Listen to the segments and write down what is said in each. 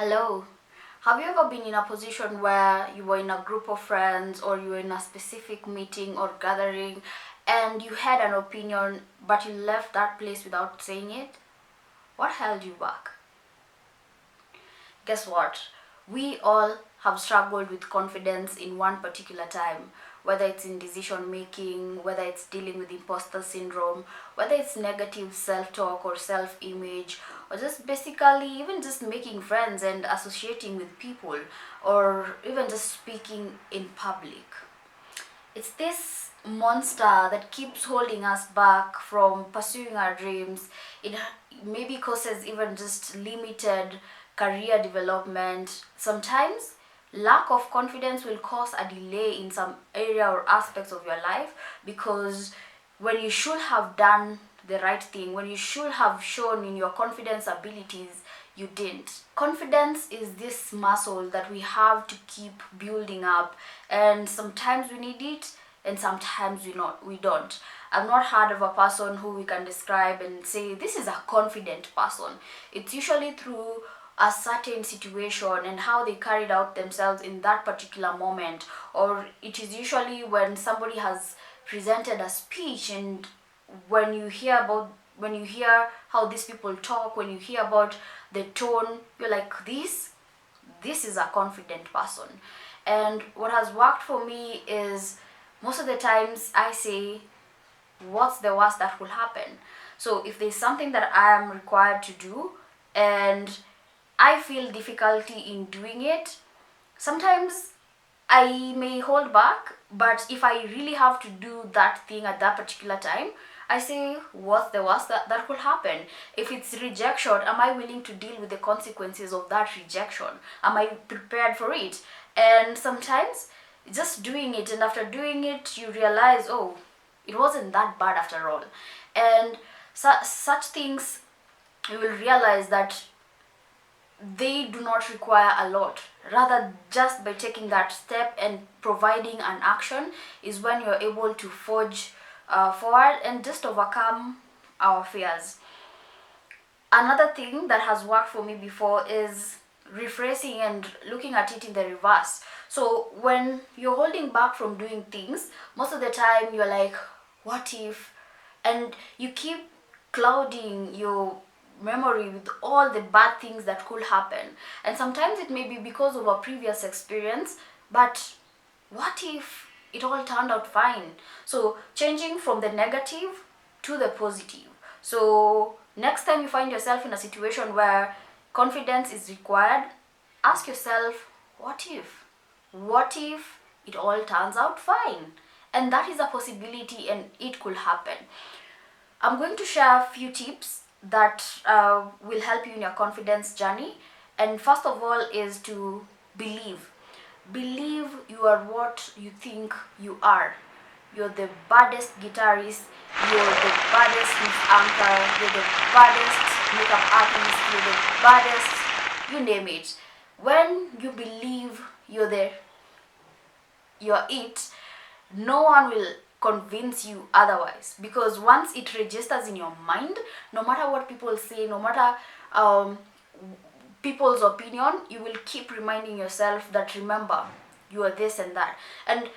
Hello. Have you ever been in a position where you were in a group of friends or you were in a specific meeting or gathering and you had an opinion but you left that place without saying it? What held you back? Guess what? We all have struggled with confidence in one particular time, whether it's in decision making, whether it's dealing with imposter syndrome, whether it's negative self talk or self image, or just basically even just making friends and associating with people, or even just speaking in public. It's this monster that keeps holding us back from pursuing our dreams. It maybe causes even just limited career development. Sometimes lack of confidence will cause a delay in some area or aspects of your life because when you should have done the right thing, when you should have shown in your confidence abilities, you didn't. Confidence is this muscle that we have to keep building up, and sometimes we need it and sometimes we don't. I've not heard of a person who we can describe and say this is a confident person. It's usually through a certain situation and how they carried out themselves in that particular moment, or it is usually when somebody has presented a speech, and when you hear how these people talk, when you hear about the tone, you're like, this is a confident person. And what has worked for me is most of the times I say, what's the worst that will happen? So if there's something that I am required to do and I feel difficulty in doing it, sometimes I may hold back, but if I really have to do that thing at that particular time, I say, what's the worst that could happen? If it's rejection, am I willing to deal with the consequences of that rejection? Am I prepared for it? And sometimes just doing it, and after doing it, you realize, oh, it wasn't that bad after all. And such things, you will realize that they do not require a lot. Rather, just by taking that step and providing an action is when you're able to forge forward and just overcome our fears. Another thing that has worked for me before is rephrasing and looking at it in the reverse. So when you're holding back from doing things, most of the time you're like, what if? And you keep clouding your memory with all the bad things that could happen. And sometimes it may be because of a previous experience, but what if it all turned out fine? So changing from the negative to the positive. So next time you find yourself in a situation where confidence is required, ask yourself, what if? What if it all turns out fine? And that is a possibility and it could happen. I'm going to share a few tips that will help you in your confidence journey. And first of all is to believe. Believe you are what you think you are. You're the baddest guitarist, you're the baddest news anchor, you're the baddest makeup artist, you're the baddest, you name it. When you believe you're it, no one will convince you otherwise, because once it registers in your mind, no matter what people say, no matter um, people's opinion, you will keep reminding yourself that, remember, you are this and that. And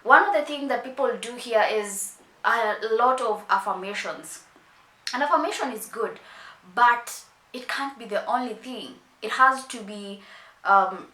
one of the things that people do here is a lot of affirmations. And affirmation is good, but it can't be the only thing. It has to be um,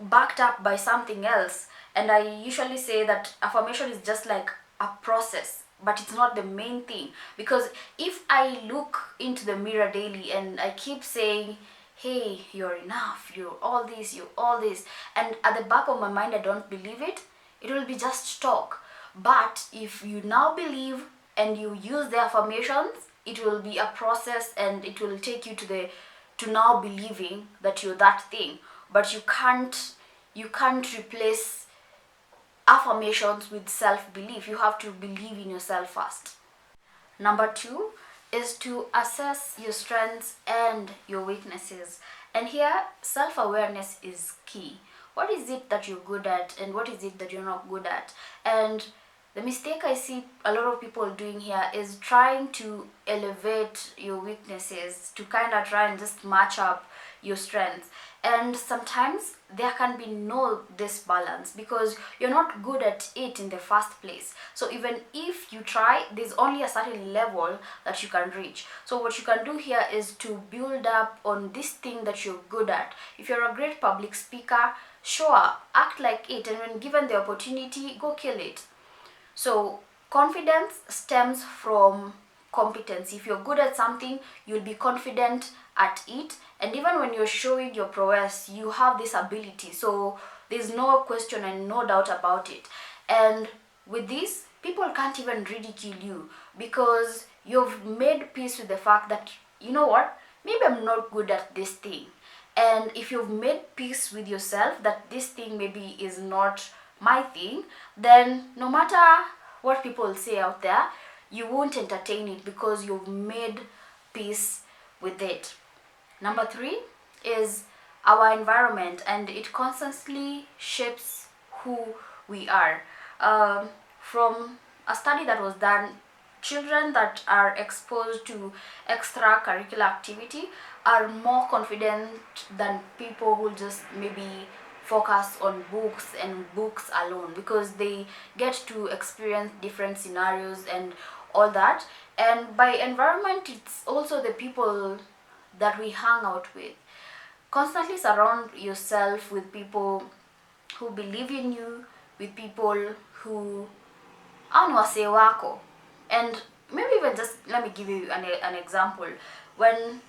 backed up by something else. And I usually say that affirmation is just like a process, but it's not the main thing. Because if I look into the mirror daily and I keep saying, hey, you're enough, you're all this, and at the back of my mind I don't believe it, it will be just talk. But if you now believe and you use the affirmations, it will be a process and it will take you to now believing that you're that thing. But you can't replace affirmations with self-belief. You have to believe in yourself first. Number two is to assess your strengths and your weaknesses. And here, self-awareness is key. What is it that you're good at and what is it that you're not good at? And the mistake I see a lot of people doing here is trying to elevate your weaknesses to kind of try and just match up your strengths. And sometimes there can be no disbalance because you're not good at it in the first place. So even if you try, there's only a certain level that you can reach. So what you can do here is to build up on this thing that you're good at. If you're a great public speaker, sure, act like it, and when given the opportunity, go kill it. So confidence stems from competence. If you're good at something, you'll be confident at it, and even when you're showing your prowess, you have this ability. So there's no question and no doubt about it. And with this, people can't even ridicule you because you've made peace with the fact that, you know what, maybe I'm not good at this thing. And if you've made peace with yourself that this thing maybe is not my thing, then no matter what people say out there, you won't entertain it because you've made peace with it. Number 3 is our environment, and it constantly shapes who we are. From a study that was done, children that are exposed to extracurricular activity are more confident than people who just maybe focus on books and books alone, because they get to experience different scenarios and all that. And by environment, it's also the people that we hang out with. Constantly surround yourself with people who believe in you, with people who are wase wako. And maybe even just let me give you an example. When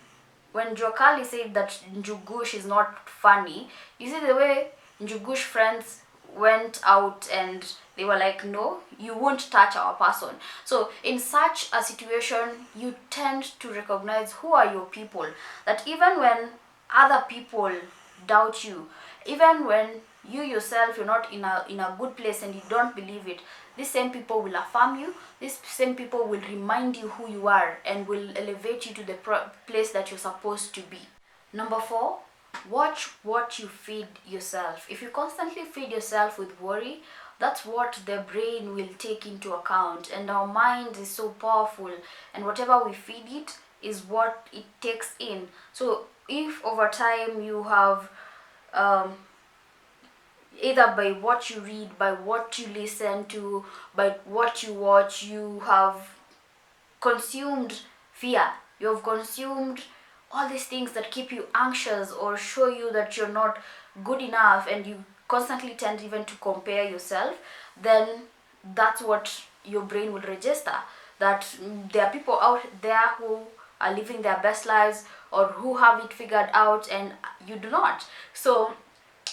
Jokali said that Njugush is not funny, you see the way Njugush friends went out and they were like, no, you won't touch our person. So in such a situation, you tend to recognize who are your people. That even when other people doubt you, even when you yourself you're not in a good place and you don't believe it, these same people will affirm you. These same people will remind you who you are and will elevate you to the place that you're supposed to be. Number 4, watch what you feed yourself. If you constantly feed yourself with worry, that's what the brain will take into account. And our mind is so powerful, and whatever we feed it is what it takes in. So if over time you have either by what you read, by what you listen to, by what you watch, you have consumed fear, you have consumed all these things that keep you anxious or show you that you're not good enough, and you constantly tend even to compare yourself, then that's what your brain will register, that there are people out there who are living their best lives or who have it figured out and you do not. So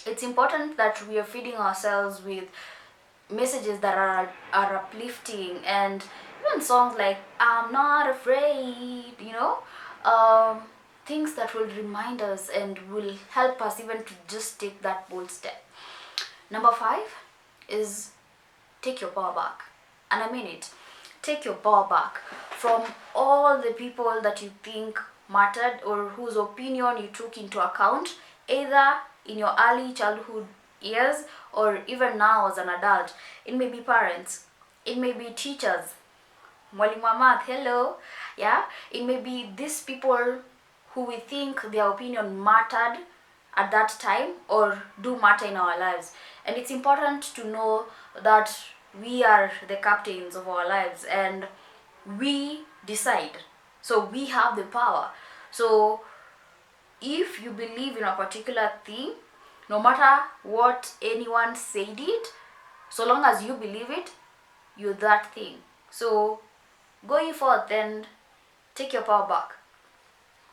it's important that we are feeding ourselves with messages that are uplifting, and even songs like I'm Not Afraid, things that will remind us and will help us even to just take that bold step. Number 5 is take your power back. And I mean it. Take your power back from all the people that you think mattered or whose opinion you took into account, either in your early childhood years or even now as an adult. It may be parents, it may be teachers, mwalimu wa math, hello, yeah, it may be these people who we think their opinion mattered at that time or do matter in our lives. And it's important to know that we are the captains of our lives and we decide. So we have the power. So if you believe in a particular thing, no matter what anyone said it, so long as you believe it, you're that thing. So going forth and take your power back.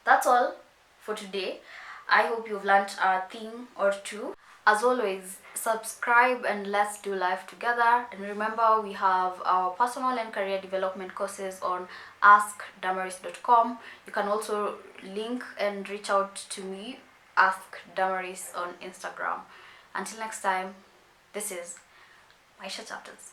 That's all for today. I hope you've learned a thing or two. As always, subscribe and let's do life together. And remember, we have our personal and career development courses on askdamaris.com. You can also link and reach out to me, Ask Damaris, on Instagram. Until next time, this is Maisha Chapters.